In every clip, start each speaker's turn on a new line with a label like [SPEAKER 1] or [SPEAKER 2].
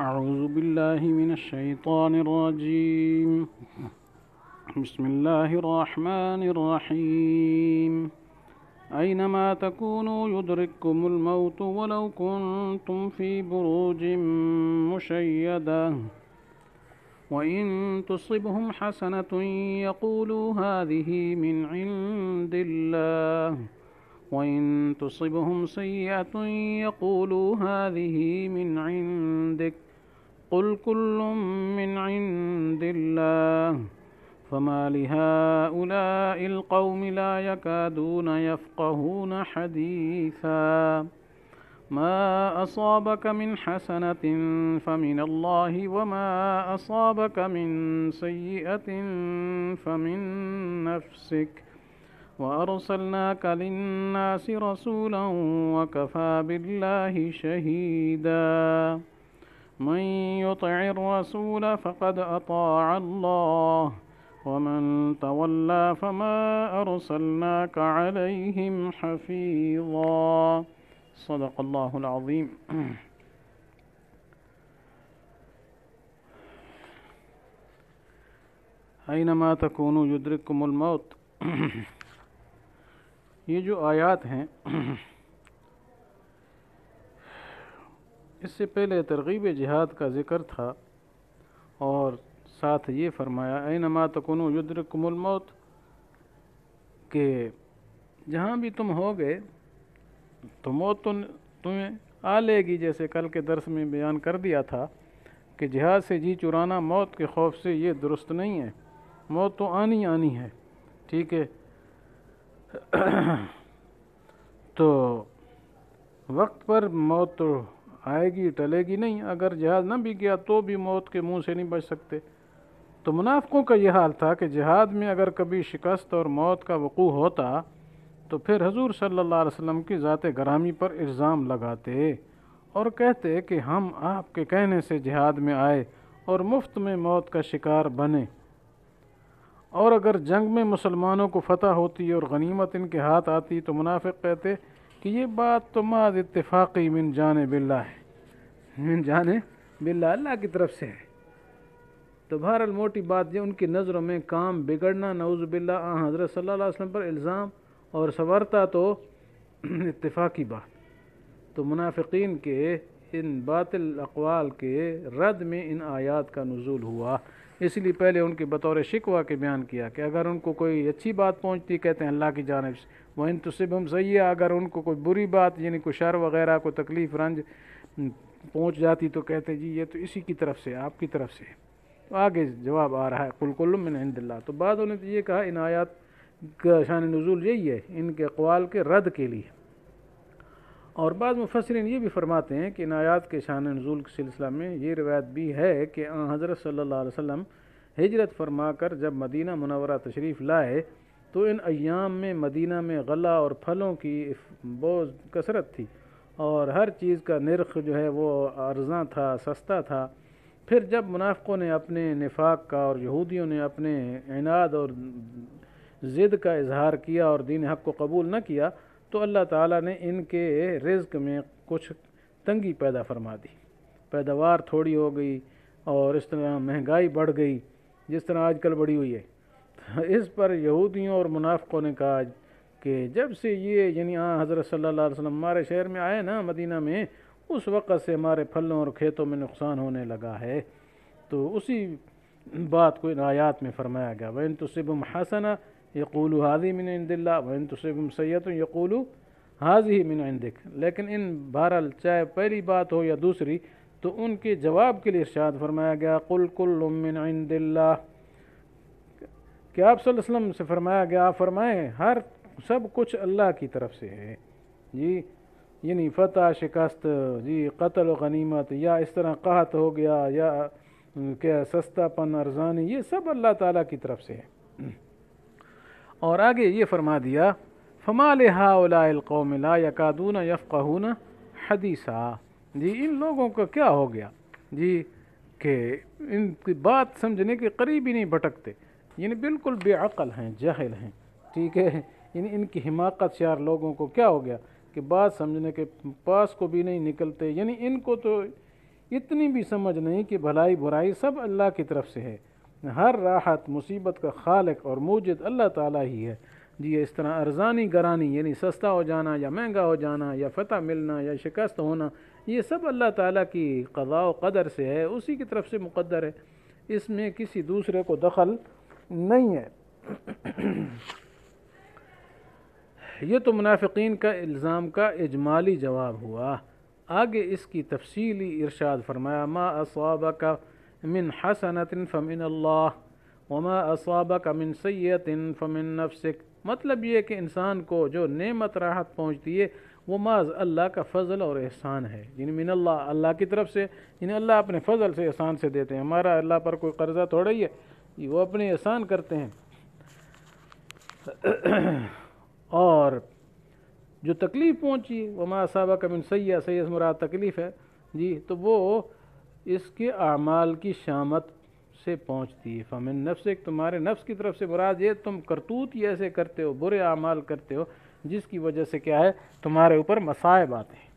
[SPEAKER 1] أعوذ بالله من الشيطان الرجيم. بسم الله الرحمن الرحيم. أينما تكونوا يدرككم الموت ولو كنتم في بروج مشيدة وإن تصبهم حسنة يقولوا هذه من عند الله وإن تصبهم سيئة يقولوا هذه من عندك قل كل من عند الله فما لهؤلاء القوم لا يكادون يفقهون حديثا ما أصابك من حسنة فمن الله وما أصابك من سيئة فمن نفسك وأرسلناك للناس رسولا وكفى بالله شهيدا من يطع الرسول فقد أطاع الله ومن تولى فما أرسلناك عليهم حفيظا صدق الله العظيم. أينما تكونوا يدرككم الموت. یہ جو آیات ہیں اس سے پہلے ترغیب جہاد کا ذکر تھا اور ساتھ یہ فرمایا اینما تکونوا یدرککم الموت کہ جہاں بھی تم ہوگے تو موت تو تمہیں آ لے گی. جیسے کل کے درس میں بیان کر دیا تھا کہ جہاد سے جی چرانا موت کے خوف سے یہ درست نہیں ہے. موت تو آنی ہے. ٹھیک ہے. تو وقت پر موت تو آئے گی, ٹلے گی نہیں. اگر جہاد نہ بھی کیا تو بھی موت کے منہ سے نہیں بچ سکتے. تو منافقوں کا یہ حال تھا کہ جہاد میں اگر کبھی شکست اور موت کا وقوع ہوتا تو پھر حضور صلی اللہ علیہ وسلم کی ذات گرامی پر الزام لگاتے اور کہتے کہ ہم آپ کے کہنے سے جہاد میں آئے اور مفت میں موت کا شکار بنے. اور اگر جنگ میں مسلمانوں کو فتح ہوتی اور غنیمت ان کے ہاتھ آتی تو منافق کہتے کہ یہ بات تو محض اتفاقی من جانب اللہ ہے, من جانب اللہ, اللہ کی طرف سے ہے. تو بہرحال موٹی بات یہ ان کی نظروں میں کام بگڑنا نعوذ باللہ حضرت صلی اللہ علیہ وسلم پر الزام اور سورتا تو اتفاقی بات. تو منافقین کے ان باطل اقوال کے رد میں ان آیات کا نزول ہوا. اس لیے پہلے ان کے بطور شکوہ کے بیان کیا کہ اگر ان کو کوئی اچھی بات پہنچتی کہتے ہیں اللہ کی جانب سے, وَإِن تُصِبْهُمْ سَيِّئَةٌ, اگر ان کو کوئی بری بات یعنی کوئی شر وغیرہ کوئی تکلیف رنج پہنچ جاتی تو کہتے جی یہ تو اسی کی طرف سے, آپ کی طرف سے. تو آگے جواب آ رہا ہے قُلْ كُلٌّ مِّنْ عِندِ اللَّهِ. تو بعضوں نے تو یہ کہا ان آیات کا شان نزول یہی ہے ان کے اقوال کے رد کے لیے. اور بعض مفسرین یہ بھی فرماتے ہیں کہ ان آیات کے شان نزول کے سلسلہ میں یہ روایت بھی ہے کہ حضرت صلی اللہ علیہ وسلم ہجرت فرما کر جب مدینہ منورہ تشریف لائے تو ان ایام میں مدینہ میں غلہ اور پھلوں کی بہت کثرت تھی اور ہر چیز کا نرخ جو ہے وہ ارزاں تھا, سستا تھا. پھر جب منافقوں نے اپنے نفاق کا اور یہودیوں نے اپنے عناد اور ضد کا اظہار کیا اور دین حق کو قبول نہ کیا تو اللہ تعالیٰ نے ان کے رزق میں کچھ تنگی پیدا فرما دی. پیداوار تھوڑی ہو گئی اور اس طرح مہنگائی بڑھ گئی جس طرح آج کل بڑھی ہوئی ہے. اس پر یہودیوں اور منافقوں نے کہا کہ جب سے یہ یعنی حضرت صلی اللہ علیہ وسلم ہمارے شہر میں آئے نا مدینہ میں, اس وقت سے ہمارے پھلوں اور کھیتوں میں نقصان ہونے لگا ہے. تو اسی بات کو ان آیات میں فرمایا گیا وَإِن تُصِبْهُمْ حَسَنَةٌ يَقُولُوا هَذِهِ مِنْ عِنْدِ اللَّهِ وَإِن تُصِبْهُمْ سَيِّئَةٌ يَقُولُوا هَذِهِ مِنْ عِنْدِكَ. لیکن ان بہرحال چاہے پہلی بات ہو یا دوسری تو ان کے جواب کے لیے ارشاد فرمایا گیا قُلْ كُلٌّ مِّنْ عِنْدِ اللَّهِ کہ آپ صلی اللہ علیہ وسلم سے فرمایا گیا, آپ فرمائیں ہر سب کچھ اللہ کی طرف سے ہے جی. یعنی فتح شکست جی, قتل و غنیمت یا اس طرح قحط ہو گیا یا کیا سستا پن ارزانی, یہ سب اللہ تعالیٰ کی طرف سے ہے. اور آگے یہ فرما دیا فما لہؤلاء القوم لا یکادون یفقہون حدیثا. جی ان لوگوں کا کیا ہو گیا جی کہ ان کی بات سمجھنے کے قریب ہی نہیں بھٹکتے, یعنی بالکل بے عقل ہیں, جاہل ہیں. ٹھیک ہے. یعنی ان کی حماقت شار لوگوں کو کیا ہو گیا کہ بات سمجھنے کے پاس کو بھی نہیں نکلتے. یعنی ان کو تو اتنی بھی سمجھ نہیں کہ بھلائی برائی سب اللہ کی طرف سے ہے، ہر راحت مصیبت کا خالق اور موجد اللہ تعالیٰ ہی ہے جی۔ اس طرح ارزانی گرانی یعنی سستا ہو جانا یا مہنگا ہو جانا یا فتح ملنا یا شکست ہونا، یہ سب اللہ تعالیٰ کی قضاء و قدر سے ہے، اسی کی طرف سے مقدر ہے، اس میں کسی دوسرے کو دخل نہیں ہے۔ یہ تو منافقین کا الزام کا اجمالی جواب ہوا۔ آگے اس کی تفصیلی ارشاد فرمایا، ما اصابک من حسنۃ فمن اللہ وما اصابک من سیئۃ فمن نفسک۔ مطلب یہ کہ انسان کو جو نعمت راحت پہنچتی ہے وہ محض اللہ کا فضل اور احسان ہے، یعنی من اللہ، اللہ کی طرف سے، یعنی اللہ اپنے فضل سے احسان سے دیتے ہیں، ہمارا اللہ پر کوئی قرضہ تھوڑا ہی ہے، وہ اپنے احسان کرتے ہیں۔ اور جو تکلیف پہنچی وما اصابک من سیئہ، سیئہ مراد تکلیف ہے جی، تو وہ اس کے اعمال کی شامت سے پہنچتی ہے۔ فمن نفسک، تمہارے نفس کی طرف سے مراد یہ تم کرتوت ہی ایسے کرتے ہو، برے اعمال کرتے ہو جس کی وجہ سے کیا ہے تمہارے اوپر مصائب آتے ہیں۔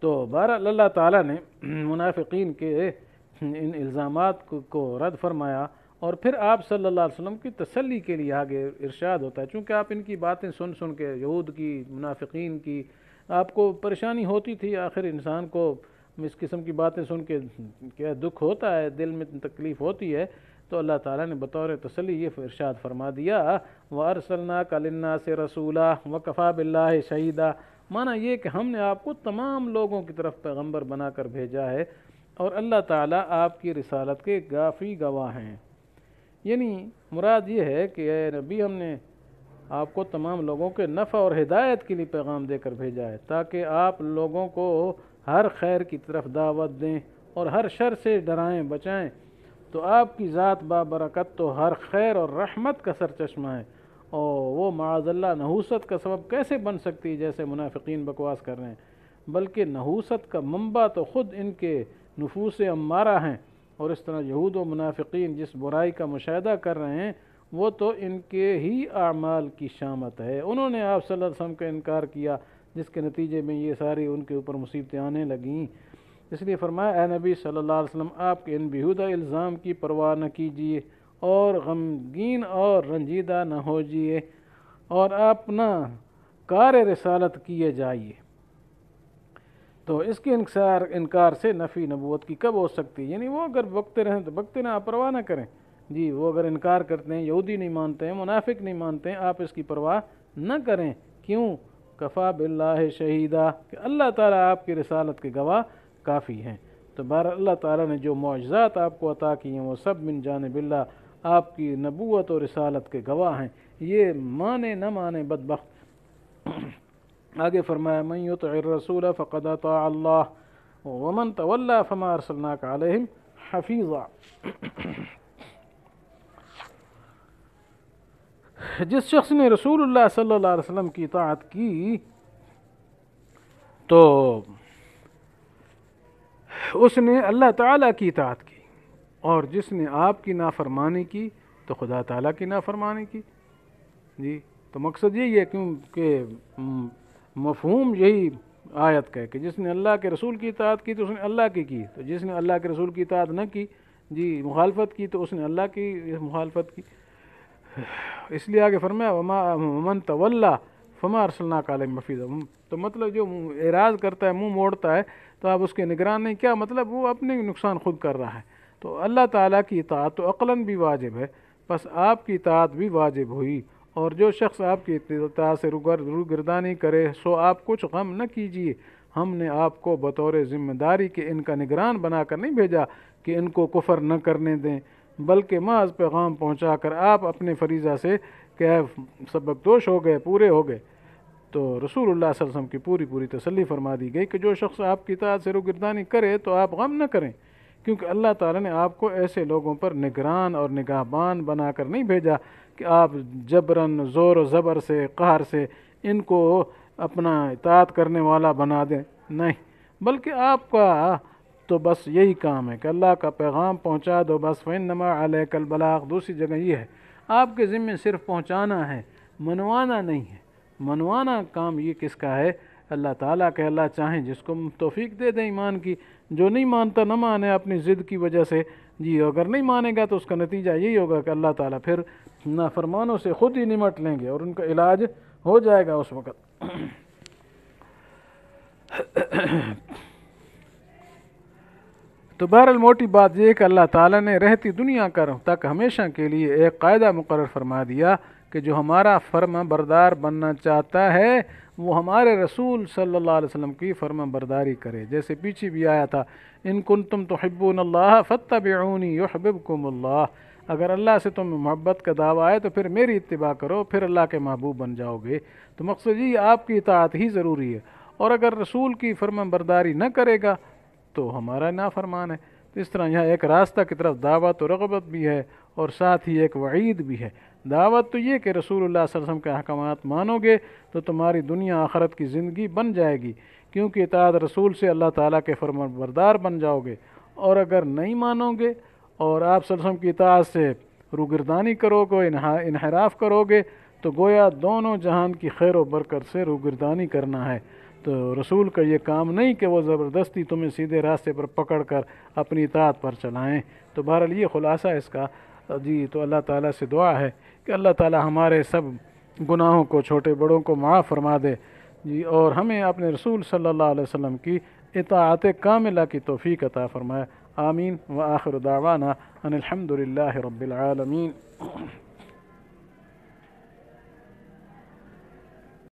[SPEAKER 1] تو بہرحال اللہ تعالیٰ نے منافقین کے ان الزامات کو رد فرمایا، اور پھر آپ صلی اللہ علیہ وسلم کی تسلی کے لیے آگے ارشاد ہوتا ہے، چونکہ آپ ان کی باتیں سن سن کے، یہود کی، منافقین کی، آپ کو پریشانی ہوتی تھی، آخر انسان کو اس قسم کی باتیں سن کے کیا دکھ ہوتا ہے، دل میں تکلیف ہوتی ہے، تو اللہ تعالیٰ نے بطور تسلی یہ ارشاد فرما دیا، وَأَرْسَلْنَاكَ لِلنَّاسِ رَسُولًا وَكَفَىٰ بِاللَّهِ شَهِيدًا۔ معنی یہ کہ ہم نے آپ کو تمام لوگوں کی طرف پیغمبر بنا کر بھیجا ہے، اور اللہ تعالیٰ آپ کی رسالت کے کافی گواہ ہیں۔ یعنی مراد یہ ہے کہ اے نبی، ہم نے آپ کو تمام لوگوں کے نفع اور ہدایت کے لیے پیغام دے کر بھیجا ہے، تاکہ آپ لوگوں کو ہر خیر کی طرف دعوت دیں اور ہر شر سے ڈرائیں بچائیں۔ تو آپ کی ذات بابرکت تو ہر خیر اور رحمت کا سرچشمہ ہے، اور وہ معاذ اللہ نحوست کا سبب کیسے بن سکتی ہے جیسے منافقین بکواس کر رہے ہیں، بلکہ نحوست کا منبع تو خود ان کے نفوس امارہ ہیں، اور اس طرح یہود و منافقین جس برائی کا مشاہدہ کر رہے ہیں وہ تو ان کے ہی اعمال کی شامت ہے۔ انہوں نے آپ صلی اللہ علیہ وسلم کا انکار کیا، جس کے نتیجے میں یہ ساری ان کے اوپر مصیبتیں آنے لگیں۔ اس لیے فرمایا، اے نبی صلی اللہ علیہ وسلم، آپ کے ان بیہودہ الزام کی پرواہ نہ کیجیے، اور غمگین اور رنجیدہ نہ ہوجیے، اور اپنا کار رسالت کیے جائیے۔ تو اس کے انکار سے نفی نبوت کی کب ہو سکتی ہے؟ یعنی وہ اگر بکتے رہیں تو بکتے رہیں، آپ پرواہ نہ کریں جی۔ وہ اگر انکار کرتے ہیں، یہودی نہیں مانتے ہیں، منافق نہیں مانتے ہیں، آپ اس کی پرواہ نہ کریں۔ کیوں؟ کفا باللہ شہیدہ، کہ اللہ تعالیٰ آپ کی رسالت کے گواہ کافی ہیں۔ تو بہرحال اللہ تعالیٰ نے جو معجزات آپ کو عطا کی ہیں وہ سب من جانب اللہ آپ کی نبوت اور رسالت کے گواہ ہیں، یہ مانے نہ مانے بدبخت۔ آگے فرمایا، من یطع الرسول فقد اطاع اللہ ومن تولی فما ارسلناک علیہم حفیظا۔ جس شخص نے رسول اللہ صلی اللہ علیہ وسلم کی اطاعت کی تو اس نے اللہ تعالیٰ کی اطاعت کی، اور جس نے آپ کی نافرمانی کی تو خدا تعالیٰ کی نافرمانی کی جی۔ تو مقصد یہی ہے کیونکہ مفہوم یہی آیت کا ہے کہ جس نے اللہ کے رسول کی اطاعت کی تو اس نے اللہ کی، تو جس نے اللہ کے رسول کی اطاعت نہ کی جی، مخالفت کی، تو اس نے اللہ کی مخالفت کی۔ اس لیے آگے فرمایا، ومن تولی فما ارسلناک علیہم حفیظا۔ تو مطلب جو اعراض کرتا ہے، منہ موڑتا ہے، تو آپ اس کے نگران نہیں، کیا مطلب؟ وہ اپنے نقصان خود کر رہا ہے۔ تو اللہ تعالیٰ کی اطاعت تو عقلاً بھی واجب ہے، بس آپ کی اطاعت بھی واجب ہوئی، اور جو شخص آپ کی اطاعت سے روگردانی کرے سو آپ کچھ غم نہ کیجیے، ہم نے آپ کو بطور ذمہ داری کے ان کا نگران بنا کر نہیں بھیجا کہ ان کو کفر نہ کرنے دیں، بلکہ محض پیغام پہنچا کر آپ اپنے فریضہ سے کیا سبکدوش ہو گئے، پورے ہو گئے۔ تو رسول اللہ صلی اللہ علیہ وسلم کی پوری تسلی فرما دی گئی کہ جو شخص آپ کی اطاعت سے روگردانی کرے تو آپ غم نہ کریں، کیونکہ اللہ تعالیٰ نے آپ کو ایسے لوگوں پر نگران اور نگہبان بنا کر نہیں بھیجا کہ آپ جبراً، زور و زبر سے، قہر سے ان کو اپنا اطاعت کرنے والا بنا دیں، نہیں، بلکہ آپ کا تو بس یہی کام ہے کہ اللہ کا پیغام پہنچا دو بس۔ فإنما علیک البلاغ، دوسری جگہ یہ ہے آپ کے ذمہ صرف پہنچانا ہے، منوانا نہیں ہے۔ منوانا کام یہ کس کا ہے؟ اللہ تعالیٰ کہ اللہ چاہیں جس کو توفیق دے دیں ایمان کی، جو نہیں مانتا نہ مانے اپنی ضد کی وجہ سے، جی اگر نہیں مانے گا تو اس کا نتیجہ یہی ہوگا کہ اللہ تعالیٰ پھر نافرمانوں سے خود ہی نمٹ لیں گے اور ان کا علاج ہو جائے گا اس وقت۔ تو بہرحال موٹی بات یہ کہ اللہ تعالیٰ نے رہتی دنیا کر تک ہمیشہ کے لیے ایک قاعدہ مقرر فرما دیا کہ جو ہمارا فرما بردار بننا چاہتا ہے وہ ہمارے رسول صلی اللہ علیہ وسلم کی فرما برداری کرے، جیسے پیچھے بھی آیا تھا ان کنتم تحبون اللہ فاتبعونی یحببکم اللہ، اگر اللہ سے تمہیں محبت کا دعویٰ ہے تو پھر میری اتباع کرو، پھر اللہ کے محبوب بن جاؤ گے۔ تو مقصد یہ آپ کی اطاعت ہی ضروری ہے، اور اگر رسول کی فرما برداری نہ کرے گا تو ہمارا نافرمان ہے۔ تو اس طرح یہاں ایک راستہ کی طرف دعوت و رغبت بھی ہے اور ساتھ ہی ایک وعید بھی ہے۔ دعوت تو یہ کہ رسول اللہ صلی اللہ علیہ وسلم کے احکامات مانو گے تو تمہاری دنیا آخرت کی زندگی بن جائے گی، کیونکہ اطاعت رسول سے اللہ تعالیٰ کے فرمان بردار بن جاؤ گے، اور اگر نہیں مانو گے اور آپ صلی اللہ علیہ وسلم کی اطاعت سے روگردانی کرو گے، انحراف کرو گے، تو گویا دونوں جہان کی خیر و برکت سے روگردانی کرنا ہے۔ تو رسول کا یہ کام نہیں کہ وہ زبردستی تمہیں سیدھے راستے پر پکڑ کر اپنی اطاعت پر چلائیں۔ تو بہرحال یہ خلاصہ ہے اس کا، جی تو اللہ تعالیٰ سے دعا ہے کہ اللہ تعالیٰ ہمارے سب گناہوں کو، چھوٹے بڑوں کو معاف فرما دے، جی اور ہمیں اپنے رسول صلی اللہ علیہ وسلم کی اطاعت کاملہ کی توفیق عطا فرمائے۔ آمین۔ وآخر دعوانا ان الحمد للہ رب العالمین۔